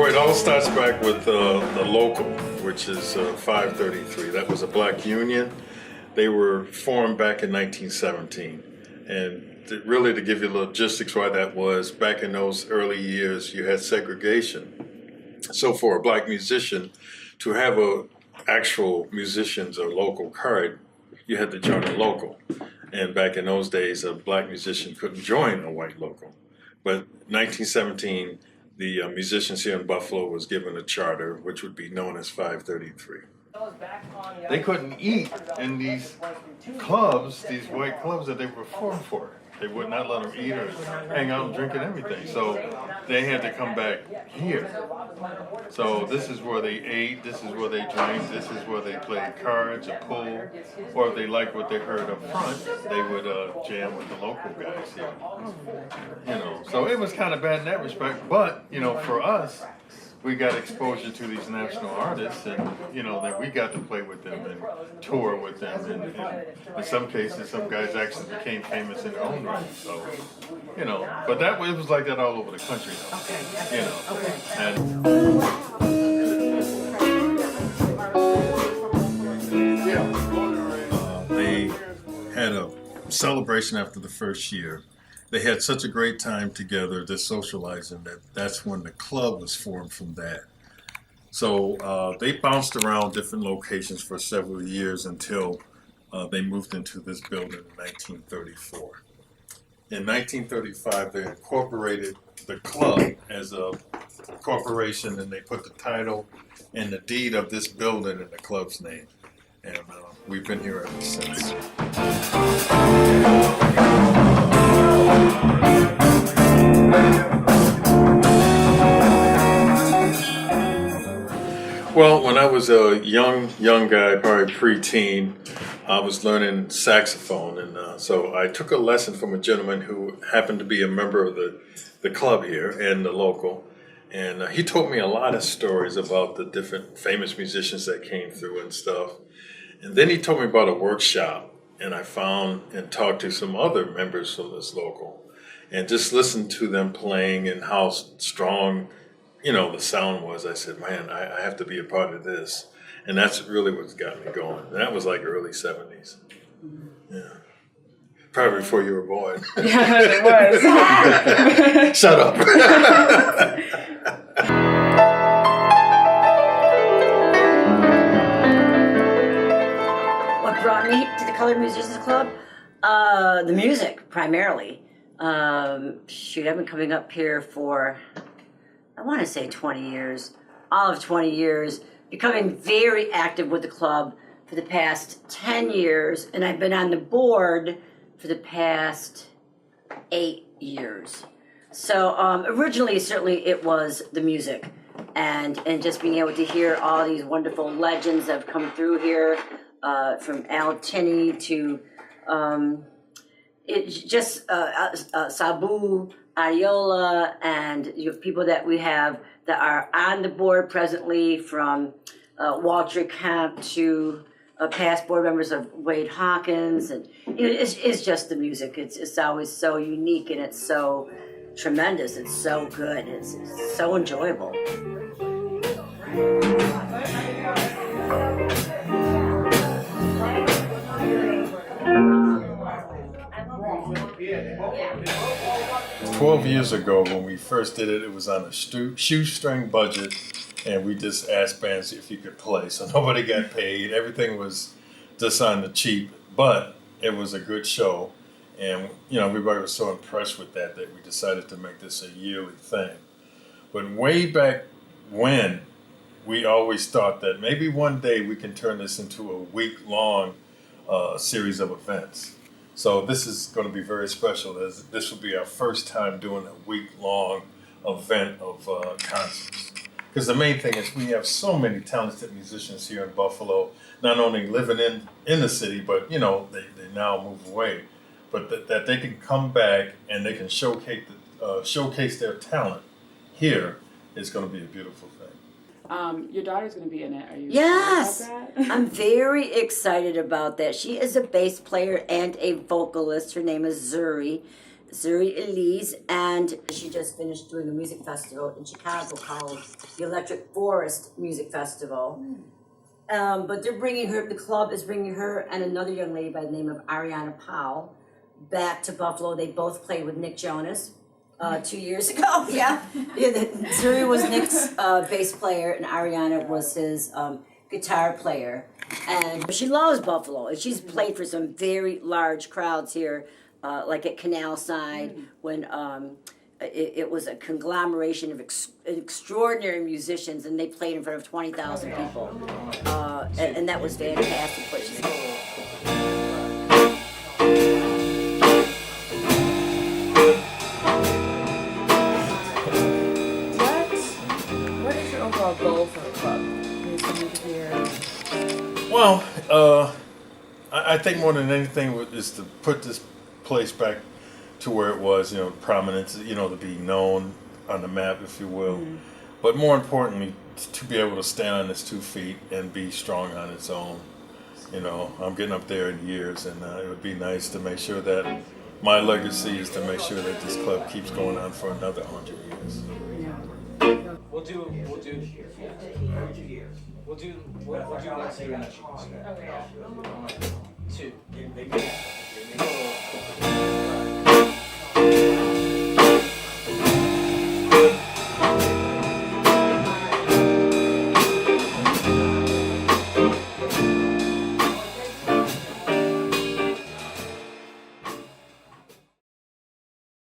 it all starts back with the local, which is 533. That was a black union. They were formed back in 1917. And really to give you the logistics why that was, back in those early years, you had segregation. So for a black musician to have a actual musician's or local card, you had to join a local. And back in those days, a black musician couldn't join a white local. But 1917, the musicians here in Buffalo was given a charter, which would be known as 533. They couldn't eat in these clubs, these white clubs that they were formed for. They would not let them eat or hang out and drink and everything. So they had to come back here. So this is where they ate, this is where they drank, this is where they played cards or pool. Or if they liked what they heard up front, they would jam with the local guys here. You know, so it was kind of bad in that respect. But, you know, for us, we got exposure to these national artists, and you know that we got to play with them and tour with them, and in some cases, some guys actually became famous in their own right. So, you know, but it was like that all over the country, though. You know, and they had a celebration after the first year. They had such a great time together, just socializing, that's when the club was formed from that. So they bounced around different locations for several years until they moved into this building in 1934. In 1935, they incorporated the club as a corporation, and they put the title and the deed of this building in the club's name. And we've been here ever since. Well, when I was a young guy, probably preteen, I was learning saxophone, and so I took a lesson from a gentleman who happened to be a member of the club here and the local, and he told me a lot of stories about the different famous musicians that came through and stuff. And then he told me about a workshop, and I found and talked to some other members from this local, and just listened to them playing and how strong, you know, the sound was. I said, man, I have to be a part of this. And that's really what's got me going. And that was like early 70s. Yeah. Probably before you were born. Yeah, it was. Shut up. What brought me to the Colored Musicians Club? The music, primarily. Shoot, I've been coming up here for, I want to say 20 years, all of 20 years, becoming very active with the club for the past 10 years, and I've been on the board for the past 8 years. So originally, certainly it was the music, and just being able to hear all these wonderful legends that have come through here, from Al Tinney to Sabu, Ariola, and you have people that we have that are on the board presently, from Walter Kemp to past board members of Wade Hawkins, and you know, it's just the music. It's always so unique, and it's so tremendous. It's so good. It's so enjoyable. 12 years ago, when we first did it, it was on a shoestring budget, and we just asked bands if you could play. So nobody got paid. Everything was just on the cheap, but it was a good show. And, you know, everybody was so impressed with that we decided to make this a yearly thing. But way back when, we always thought that maybe one day we can turn this into a week-long series of events. So this is going to be very special. This will be our first time doing a week-long event of concerts. Because the main thing is we have so many talented musicians here in Buffalo, not only living in the city, but, you know, they now move away. But that they can come back and they can showcase their talent here is going to be a beautiful thing. Your daughter's going to be in it. Are you Yes, excited about that? I'm very excited about that. She is a bass player and a vocalist. Her name is Zuri, Zuri Elise, and she just finished doing a music festival in Chicago called the Electric Forest Music Festival. But they're bringing her, the club is bringing her and another young lady by the name of Ariana Powell back to Buffalo. They both played with Nick Jonas 2 years ago. Yeah, Zuri was Nick's bass player and Ariana was his guitar player. And she loves Buffalo. And she's played for some very large crowds here, like at Canal Side, when it was a conglomeration of extraordinary musicians, and they played in front of 20,000 people. And that was fantastic. But she's What is your overall goal for the club? Well, I think more than anything is to put this place back to where it was, prominence, to be known on the map, if you will. But more importantly, to be able to stand on its 2 feet and be strong on its own. I'm getting up there in years, and it would be nice to make sure that my legacy is to make sure that this club keeps going on for another 100 years. We'll do one signature. Okay. 2.